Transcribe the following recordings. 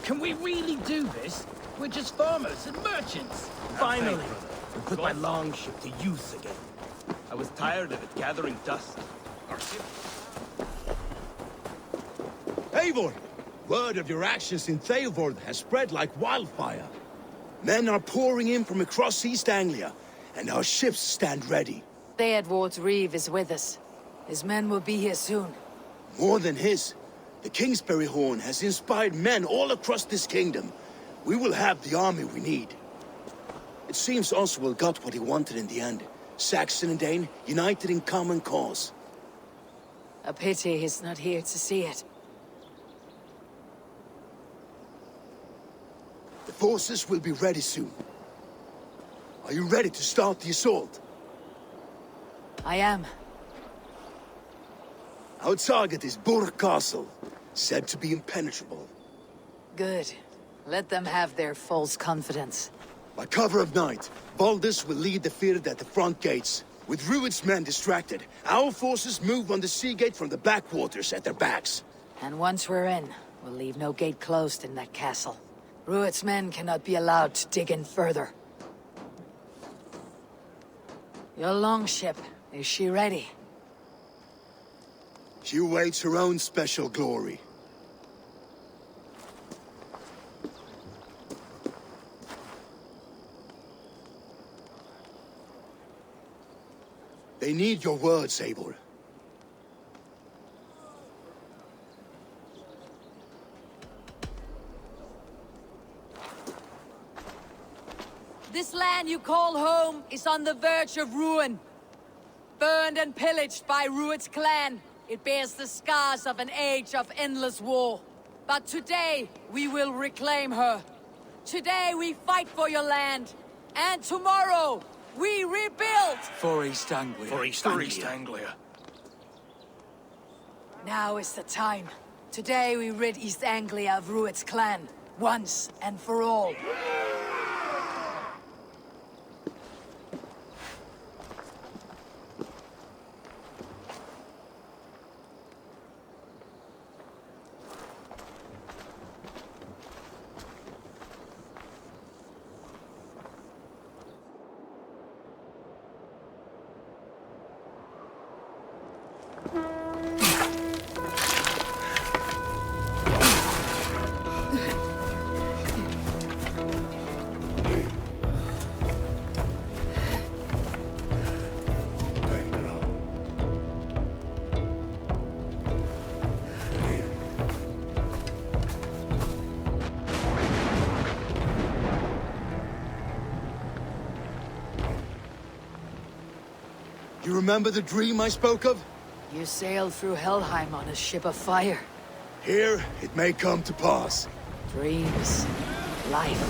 Can we really do this? We're just farmers and merchants. Finally, we put my longship to use again. I was tired of it gathering dust. Our ship... Eivor! Word of your actions in Theodord has spread like wildfire. Men are pouring in from across East Anglia, and our ships stand ready. Theodward's reeve is with us. His men will be here soon. More than his. The Kingsbury Horn has inspired men all across this kingdom. We will have the army we need. It seems Oswald got what he wanted in the end. Saxon and Dane united in common cause. A pity he's not here to see it. The forces will be ready soon. Are you ready to start the assault? I am. Our target is Burg Castle, said to be impenetrable. Good. Let them have their false confidence. By cover of night, Baldus will lead the field at the front gates. With Rued's men distracted, our forces move on the sea gate from the backwaters at their backs. And once we're in, we'll leave no gate closed in that castle. Rued's men cannot be allowed to dig in further. Your longship, is she ready? She awaits her own special glory. They need your words, Eivor. This land you call home is on the verge of ruin. Burned and pillaged by Rued's clan, it bears the scars of an age of endless war. But today, we will reclaim her. Today, we fight for your land. And tomorrow, we rebuild! For East Anglia. For East Anglia. Now is the time. Today, we rid East Anglia of Rued's clan. Once and for all. You remember the dream I spoke of? You sailed through Helheim on a ship of fire. Here, it may come to pass. Dreams. Life.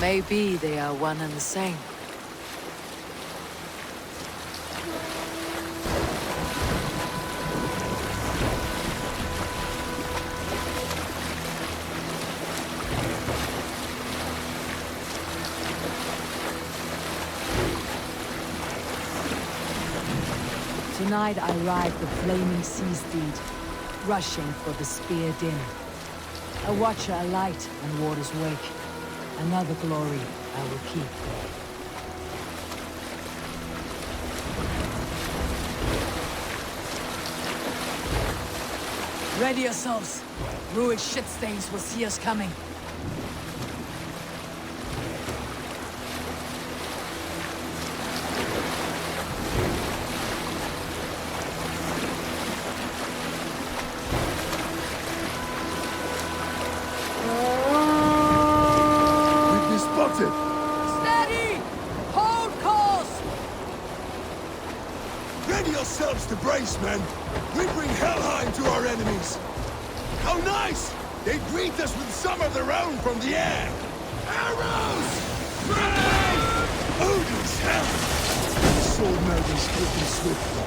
Maybe they are one and the same. Tonight I ride the flaming sea steed, rushing for the spear din. A watcher alight on water's wake. Another glory I will keep. Ready yourselves. Rued shitstains will see us coming. Steady! Hold course! Ready yourselves to brace, men! We bring Helheim to our enemies! How nice! They greet us with some of their own from the air! Arrows! Ready! Odin's help! Sword murders quickly swiftly.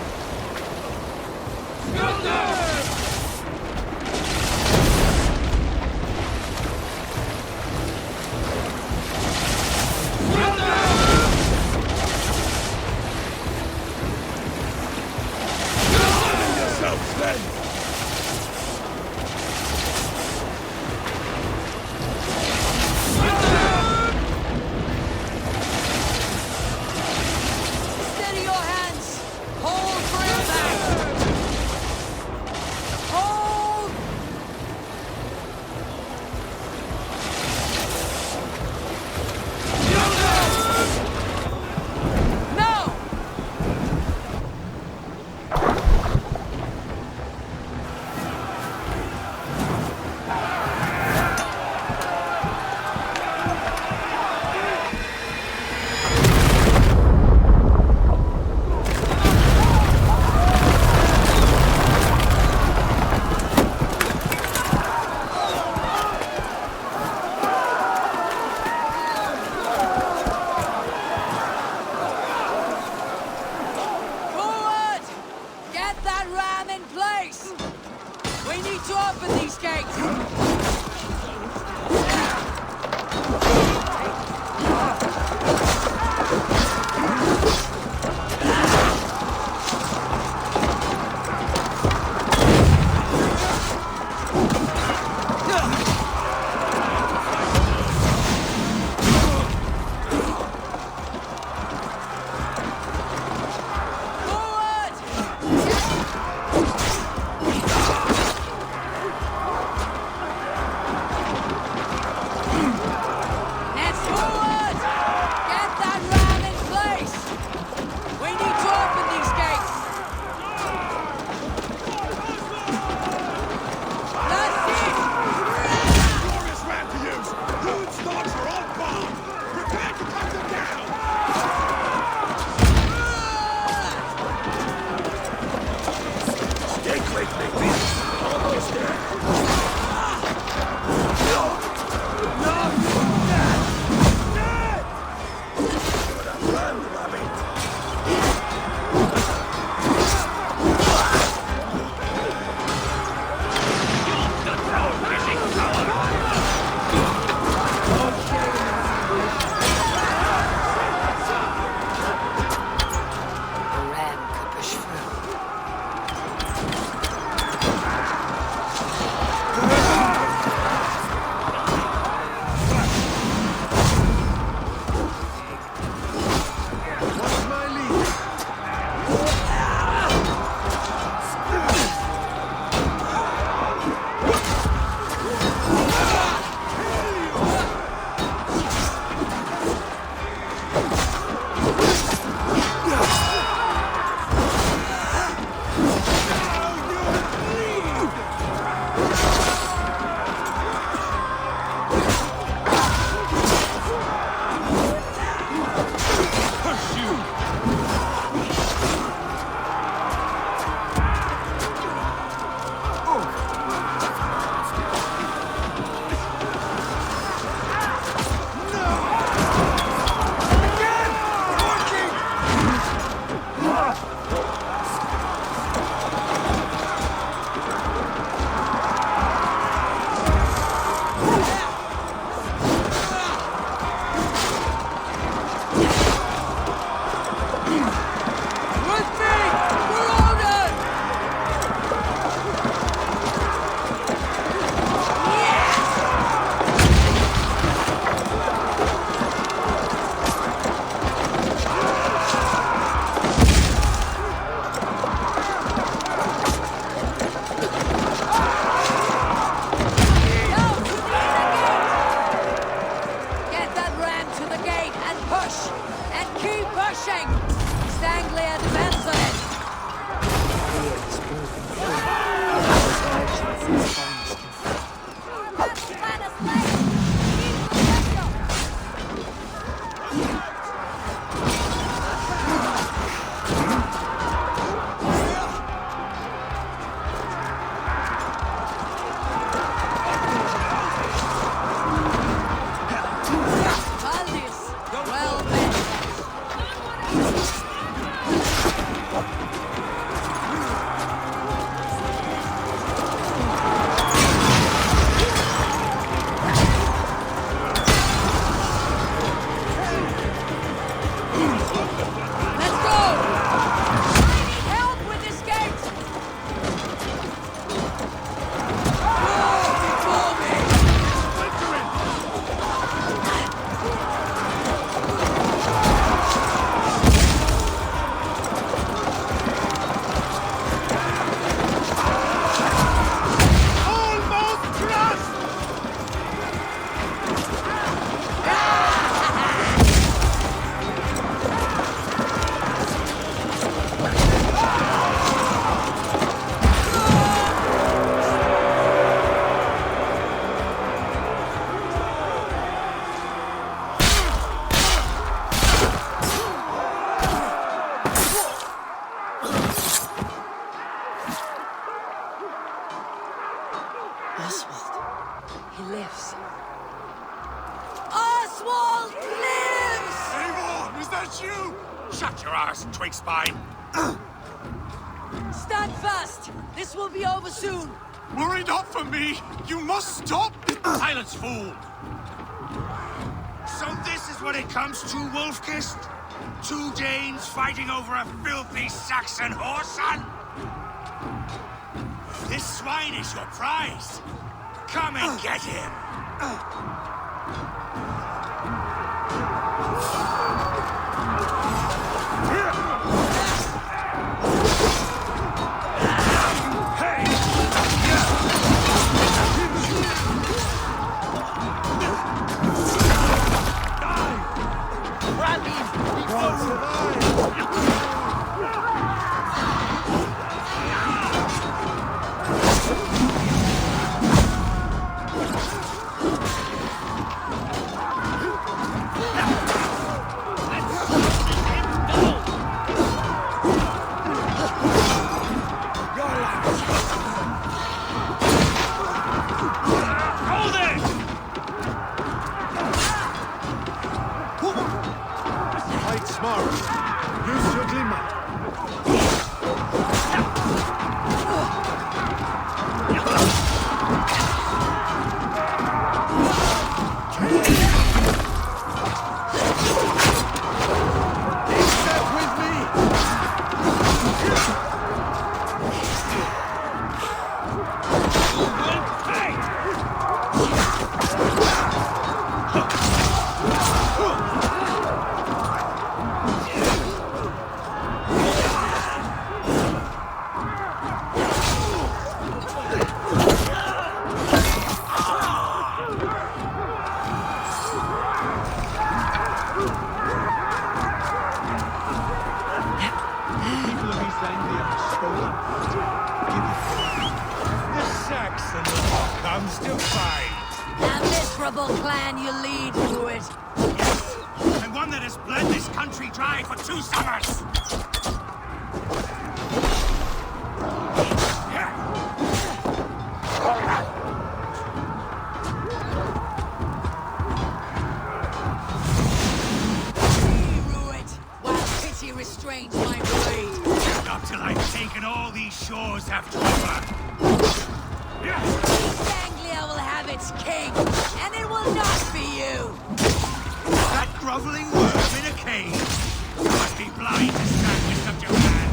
Shut your ass, twig spine! Stand fast! This will be over soon! Worry not for me! You must stop! Silence, fool! So this is what it comes to, Wolfkist? 2 Danes fighting over a filthy Saxon whoreson? This swine is your prize! Come and get him! Clan you lead to it. Yes, and one that has bled this country dry for 2 summers. Ruin, while pity restrains my blade. Not till I've taken all these shores have to offer. Anglia will have its king, and it will not be you. That groveling worm in a cage. You must be blind to stand with such a man.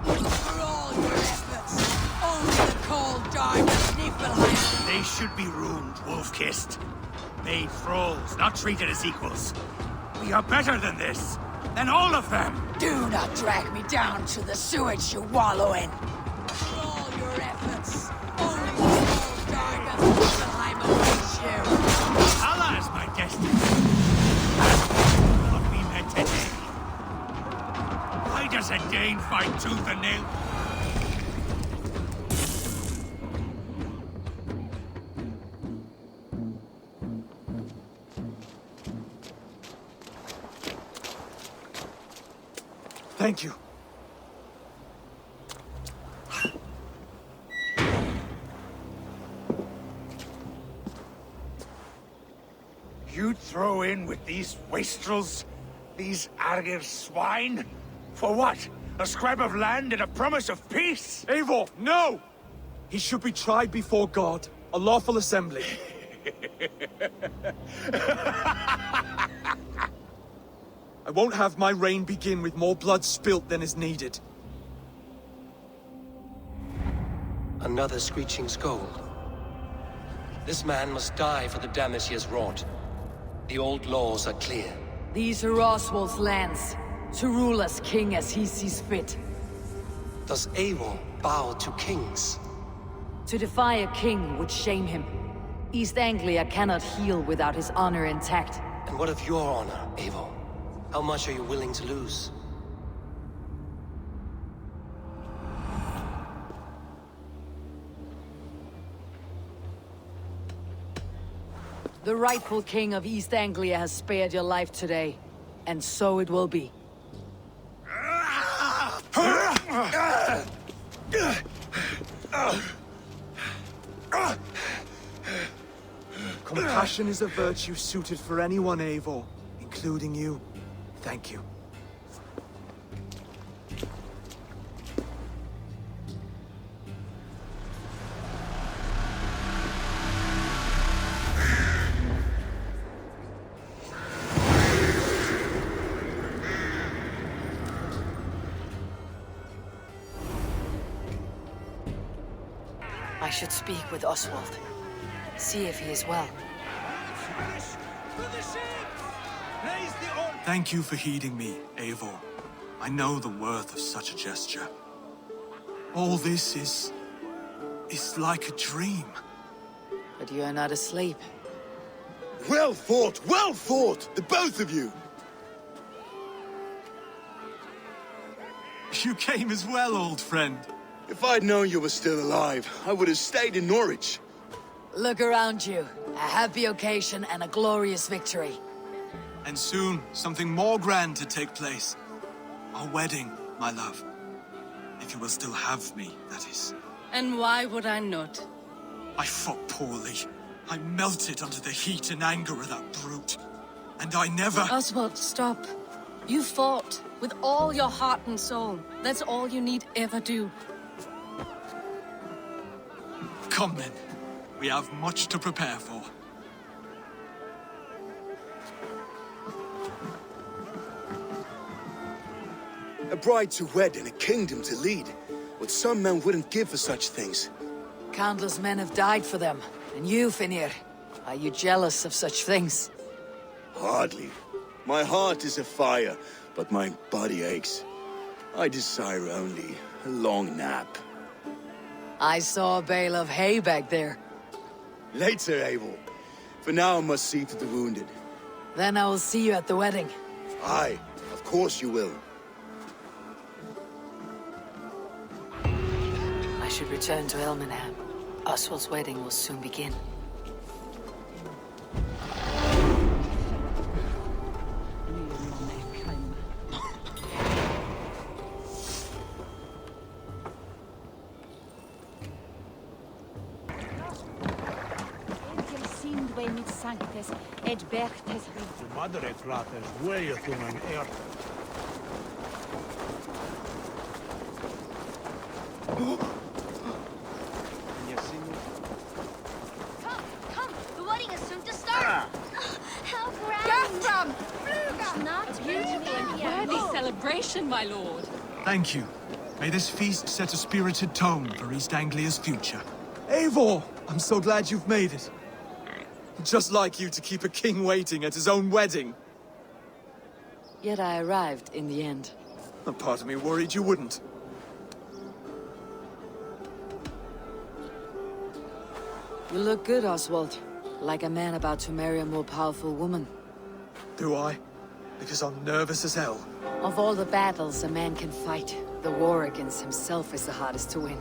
For all your efforts, only the cold dark of Niflheim. They should be ruined, Wolfkist. Made thralls, not treated as equals. We are better than this. Than all of them. Do not drag me down to the sewage you wallow in. For all your efforts, only the cold dark of Niflheim awaits you. Allah is my destiny. What we met today. Why does a Dane fight tooth and nail? Thank you. You'd throw in with these wastrels? These Argir swine? For what? A scrap of land and a promise of peace? Eivor, no! He should be tried before God, a lawful assembly. I won't have my reign begin with more blood spilt than is needed. Another screeching scold. This man must die for the damage he has wrought. The old laws are clear. These are Oswald's lands, to rule as king as he sees fit. Does Eivor bow to kings? To defy a king would shame him. East Anglia cannot heal without his honor intact. And what of your honor, Eivor? How much are you willing to lose? The rightful king of East Anglia has spared your life today, and so it will be. Compassion is a virtue suited for anyone, Eivor, including you. Thank you. I should speak with Oswald. See if he is well. Thank you for heeding me, Eivor. I know the worth of such a gesture. All this is like a dream. But you are not asleep. Well fought, the both of you! You came as well, old friend. If I'd known you were still alive, I would have stayed in Norwich. Look around you. A happy occasion and a glorious victory. And soon, something more grand to take place. Our wedding, my love. If you will still have me, that is. And why would I not? I fought poorly. I melted under the heat and anger of that brute. And I never... Oswald, stop. You fought with all your heart and soul. That's all you need ever do. Come then. We have much to prepare for. A bride to wed and a kingdom to lead. What some men wouldn't give for such things. Countless men have died for them. And you, Finnir, are you jealous of such things? Hardly. My heart is afire, but my body aches. I desire only a long nap. I saw a bale of hay back there. Later, Abel. For now, I must see to the wounded. Then I will see you at the wedding. Aye, of course you will. I should return to Elmenham. Oswald's wedding will soon begin. Madre krater way through an air. Come! The wedding is soon to start! How grand! It's not beautiful and Worthy celebration, my lord. Thank you. May this feast set a spirited tone for East Anglia's future. Eivor! I'm so glad you've made it. Just like you to keep a king waiting at his own wedding. Yet I arrived in the end. A part of me worried you wouldn't. You look good, Oswald. Like a man about to marry a more powerful woman. Do I? Because I'm nervous as hell. Of all the battles a man can fight, the war against himself is the hardest to win.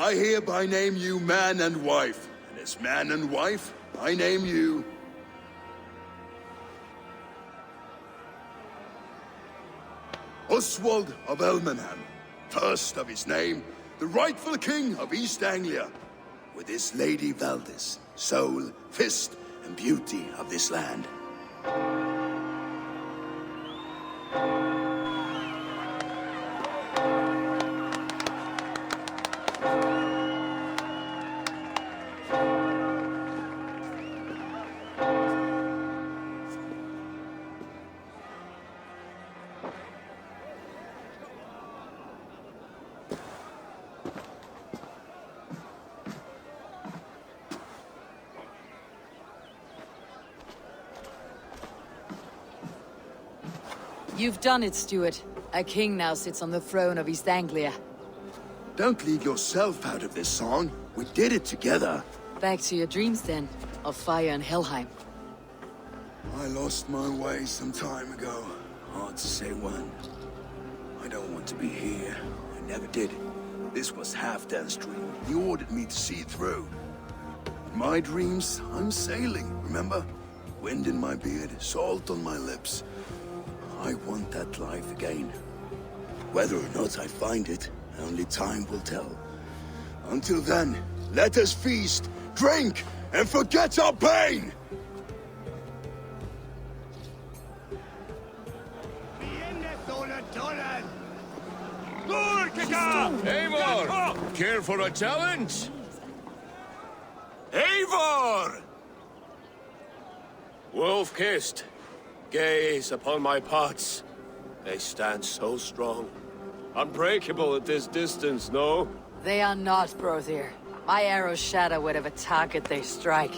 I hereby name you man and wife. And as man and wife, I name you... Oswald of Elmenham, first of his name, the rightful king of East Anglia, with his Lady Valdis, soul, fist, and beauty of this land. You've done it, Stuart. A king now sits on the throne of East Anglia. Don't leave yourself out of this song. We did it together. Back to your dreams, then, of fire and Helheim. I lost my way some time ago. Hard to say when. I don't want to be here. I never did. This was Halfdan's dream. He ordered me to see it through. In my dreams, I'm sailing, remember? Wind in my beard, salt on my lips. I want that life again. Whether or not I find it, only time will tell. Until then, let us feast, drink, and forget our pain! Eivor! Care for a challenge? Eivor! Wolf-kissed. Gaze upon my pots. They stand so strong. Unbreakable at this distance, no? They are not, Brother. My arrows shatter whatever target they strike.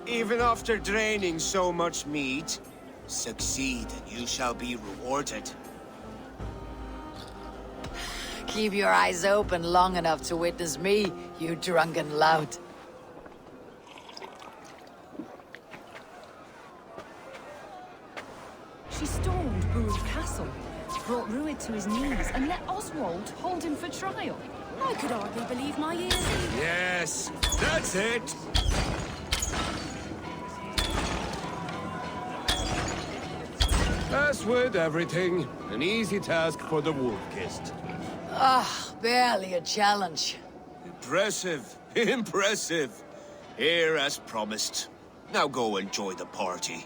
Even after draining so much meat, succeed and you shall be rewarded. Keep your eyes open long enough to witness me, you drunken lout. She stormed Burr's castle, brought Rued to his knees, and let Oswald hold him for trial. I could hardly believe my ears. Yes, that's it! As with everything, an easy task for the wolf-kissed. Ah, barely a challenge. Impressive, impressive. Here as promised. Now go enjoy the party.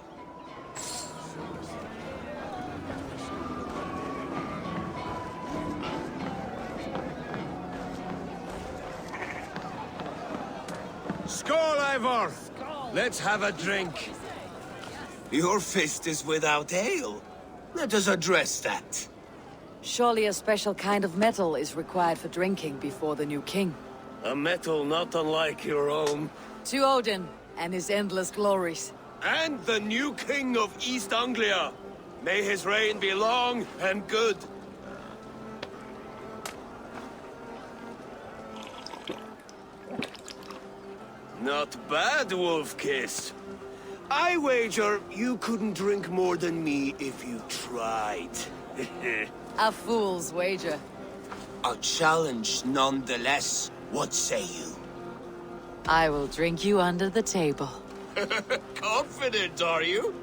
Skål, Eivor! Let's have a drink. Your fist is without ale. Let us address that. Surely a special kind of metal is required for drinking before the new king. A metal not unlike your own. To Odin and his endless glories. And the new king of East Anglia. May his reign be long and good. Not bad, Wolf-Kiss. I wager you couldn't drink more than me if you tried. A fool's wager. A challenge nonetheless. What say you? I will drink you under the table. Confident, are you?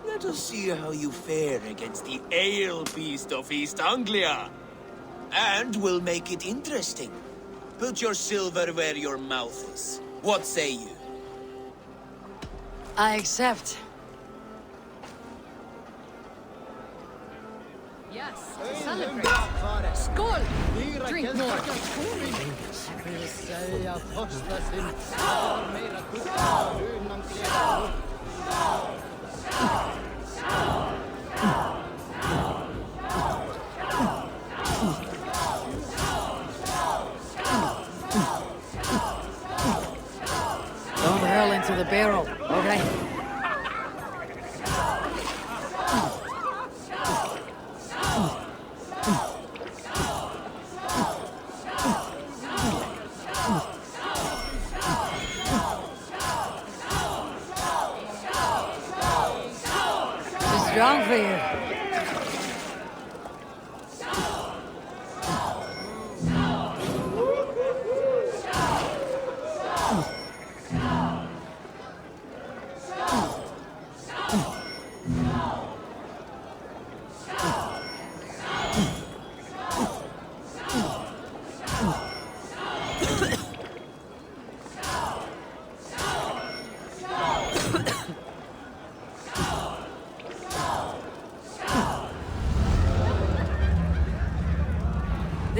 Let us see how you fare against the ale beast of East Anglia. And we'll make it interesting. Put your silver where your mouth is. What say you? I accept. Yes, celebrate. Skål! Drink more. Don't hurl into the barrel, okay? Too strong for you.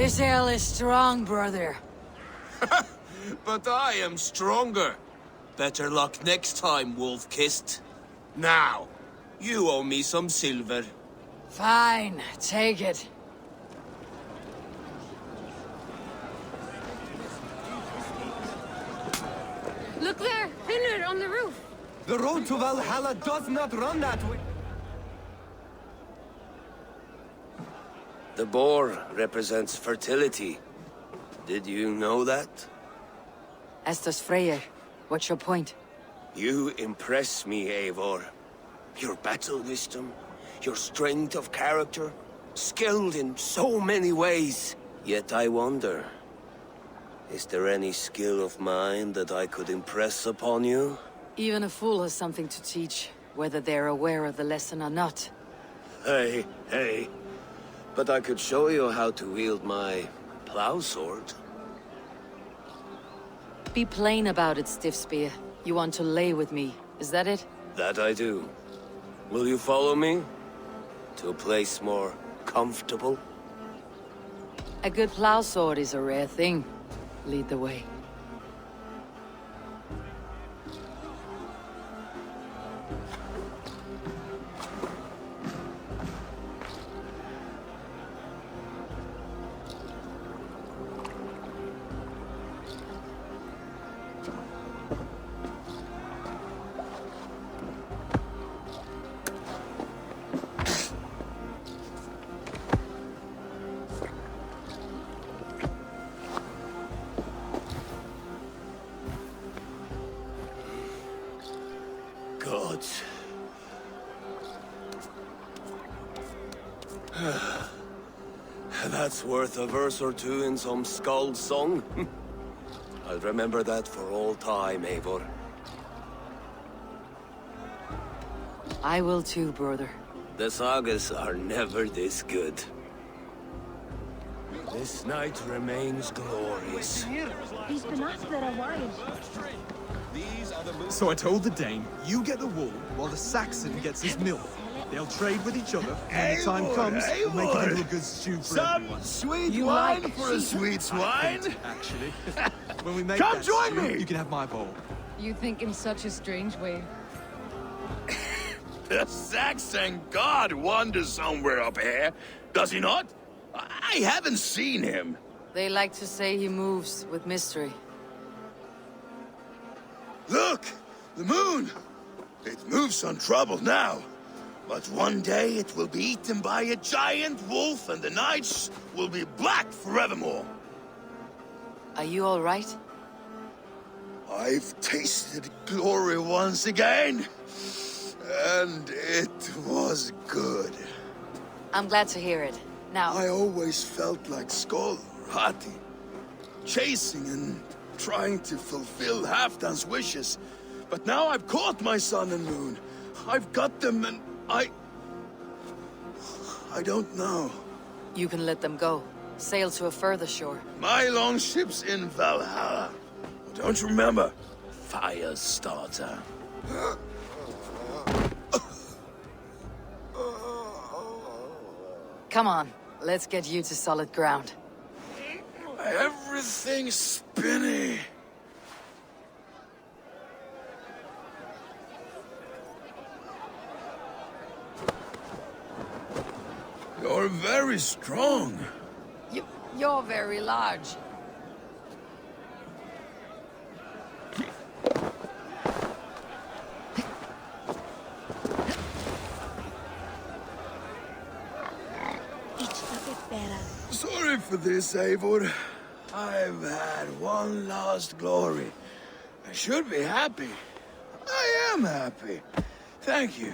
This ale is strong, brother. But I am stronger. Better luck next time, wolf-kissed. Now, you owe me some silver. Fine, take it. Look there! Thinner on the roof! The road to Valhalla does not run that way. The boar represents fertility. Did you know that? As does Freyr. What's your point? You impress me, Eivor. Your battle wisdom, your strength of character, skilled in so many ways. Yet I wonder, is there any skill of mine that I could impress upon you? Even a fool has something to teach, whether they're aware of the lesson or not. Hey. But I could show you how to wield my plow sword. Be plain about it, Stiffspear. You want to lay with me, is that it? That I do. Will you follow me? To a place more comfortable? A good plow sword is a rare thing. Lead the way. Gods. That's worth a verse or two in some skald's song. I'll remember that for all time, Eivor. I will too, brother. The sagas are never this good. This night remains glorious. He's been after a while. So I told the Dane, you get the wool, while the Saxon gets his milk. They'll trade with each other, and when the time comes, we'll make it into a good stew for everyone. Sweet wine for a sweet swine? Actually. When we make Come that join stew, me! you can have my bowl. You think in such a strange way. The Saxon god wanders somewhere up here, does he not? I haven't seen him. They like to say he moves with mystery. Look! The moon! It moves untroubled now. But one day it will be eaten by a giant wolf and the nights will be black forevermore. Are you all right? I've tasted glory once again. And it was good. I'm glad to hear it. Now... I always felt like Skoll or Hati. Chasing and trying to fulfill Halfdan's wishes. But now I've caught my sun and moon. I've got them and I don't know. You can let them go. Sail to a further shore. My longship's in Valhalla. Don't you remember? Firestarter. Come on, let's get you to solid ground. Everything's spinny. You're very strong. You're very large. Sorry for this, Eivor. I've had one last glory. I should be happy. I am happy. Thank you.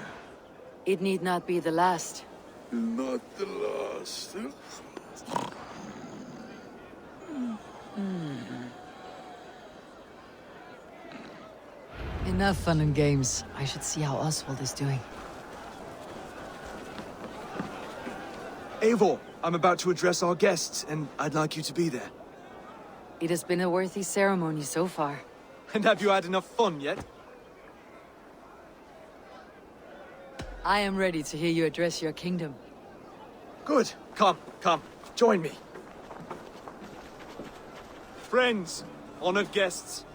It need not be the last. Not the last. Enough fun and games. I should see how Oswald is doing. Eivor, I'm about to address our guests, and I'd like you to be there. It has been a worthy ceremony so far. And have you had enough fun yet? I am ready to hear you address your kingdom. Good. Come. Join me. Friends, honored guests,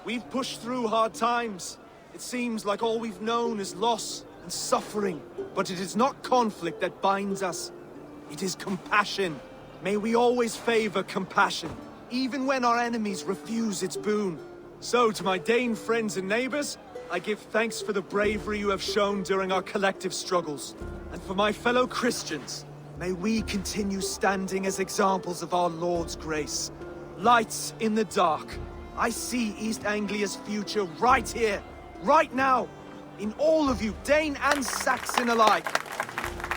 we've pushed through hard times. It seems like all we've known is loss and suffering. But it is not conflict that binds us. It is compassion. May we always favor compassion, even when our enemies refuse its boon. So, to my Dane friends and neighbors, I give thanks for the bravery you have shown during our collective struggles. And for my fellow Christians, may we continue standing as examples of our Lord's grace. Lights in the dark. I see East Anglia's future right here, right now, in all of you, Dane and Saxon alike.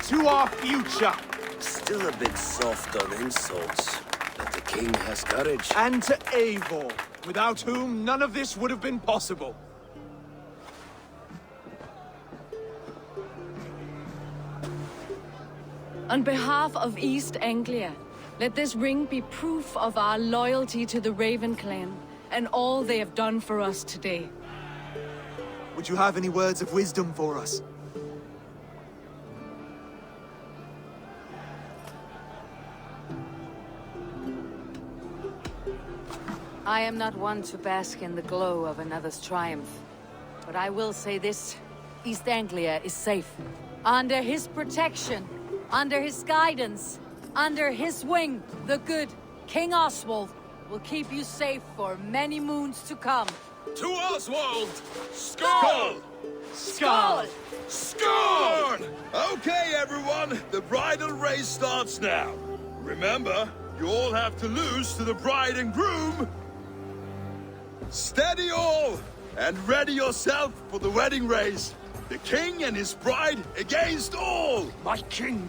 To our future. Still a bit soft on insults, but the king has courage. And to Eivor, without whom none of this would have been possible. On behalf of East Anglia, let this ring be proof of our loyalty to the Raven clan and all they have done for us today. Would you have any words of wisdom for us? I am not one to bask in the glow of another's triumph. But I will say this, East Anglia is safe. Under his protection, under his guidance, under his wing, the good King Oswald will keep you safe for many moons to come. To Oswald! Skull! Skull! Skull! Okay, everyone, the bridal race starts now. Remember, you all have to lose to the bride and groom. Steady all, and ready yourself for the wedding race. The king and his bride against all! My king!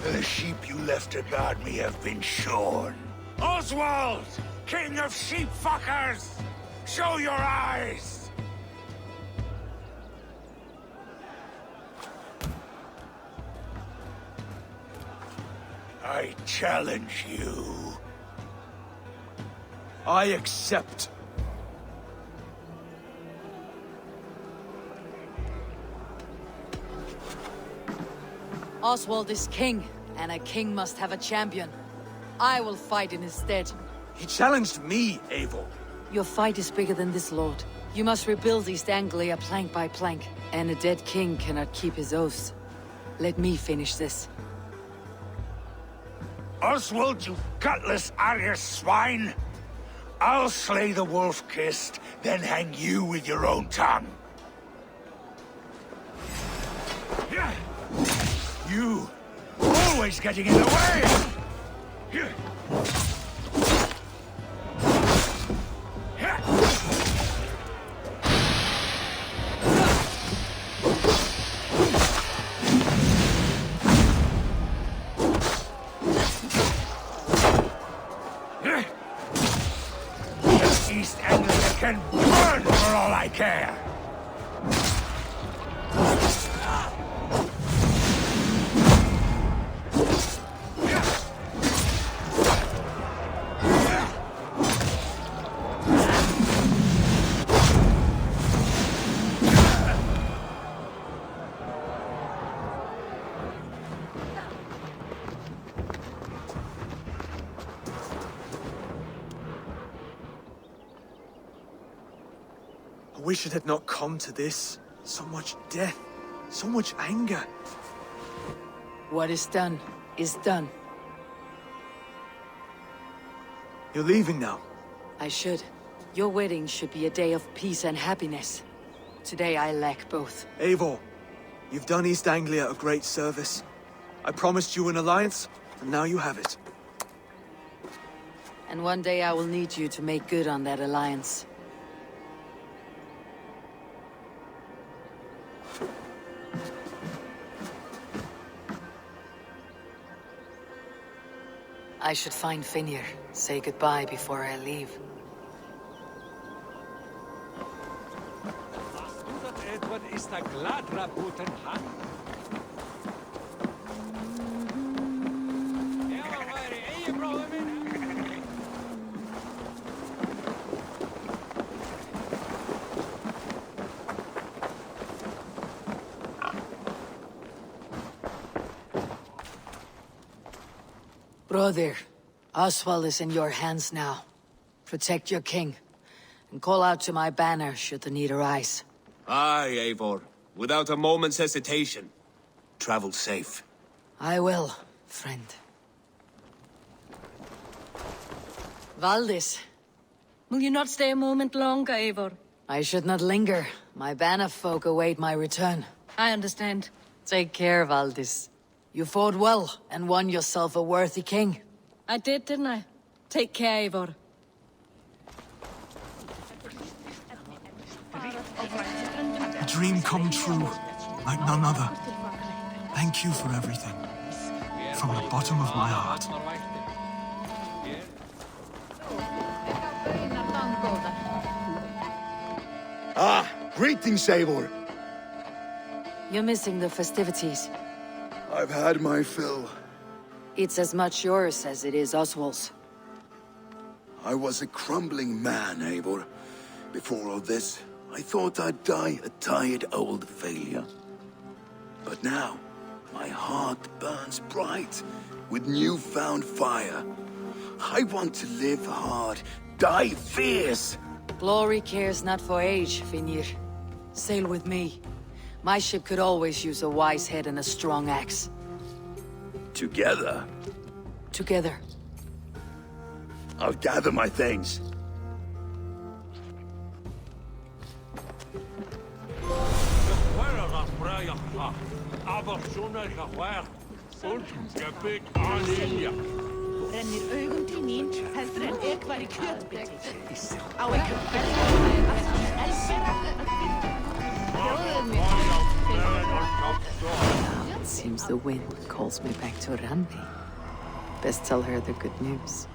The sheep you left to guard me have been shorn. Oswald! King of sheep fuckers! Show your eyes! I challenge you. I accept. Oswald is king, and a king must have a champion. I will fight in his stead. He challenged me, Eivor. Your fight is bigger than this, Lord. You must rebuild East Anglia plank by plank, and a dead king cannot keep his oaths. Let me finish this. Oswald, you gutless Argus swine! I'll slay the wolf-kissed, then hang you with your own tongue. You, always getting in the way! East Anglia can burn for all I care! I wish it had not come to this. So much death, so much anger. What is done, is done. You're leaving now. I should. Your wedding should be a day of peace and happiness. Today I lack both. Eivor, you've done East Anglia a great service. I promised you an alliance, and now you have it. And one day I will need you to make good on that alliance. I should find Finir, say goodbye before I leave. Brother, Oswald is in your hands now. Protect your king, and call out to my banner should the need arise. Aye, Eivor. Without a moment's hesitation. Travel safe. I will, friend. Valdis, Will you not stay a moment longer, Eivor? I should not linger. My banner folk await my return. I understand. Take care, Valdis. You fought well and won yourself a worthy king. I did, didn't I? Take care, Eivor. A dream come true, like none other. Thank you for everything. From the bottom of my heart. Ah, greetings, Eivor. You're missing the festivities. I've had my fill. It's as much yours as it is Oswald's. I was a crumbling man, Eivor. Before all this, I thought I'd die a tired old failure. But now, my heart burns bright with newfound fire. I want to live hard, die fierce. Glory cares not for age, Vinir. Sail with me. My ship could always use a wise head and a strong axe. Together, Together. I'll gather my things. Rennir augum til mín heldur en var í kjötbiti. Á ekki It seems the wind calls me back to Randi. Best tell her the good news.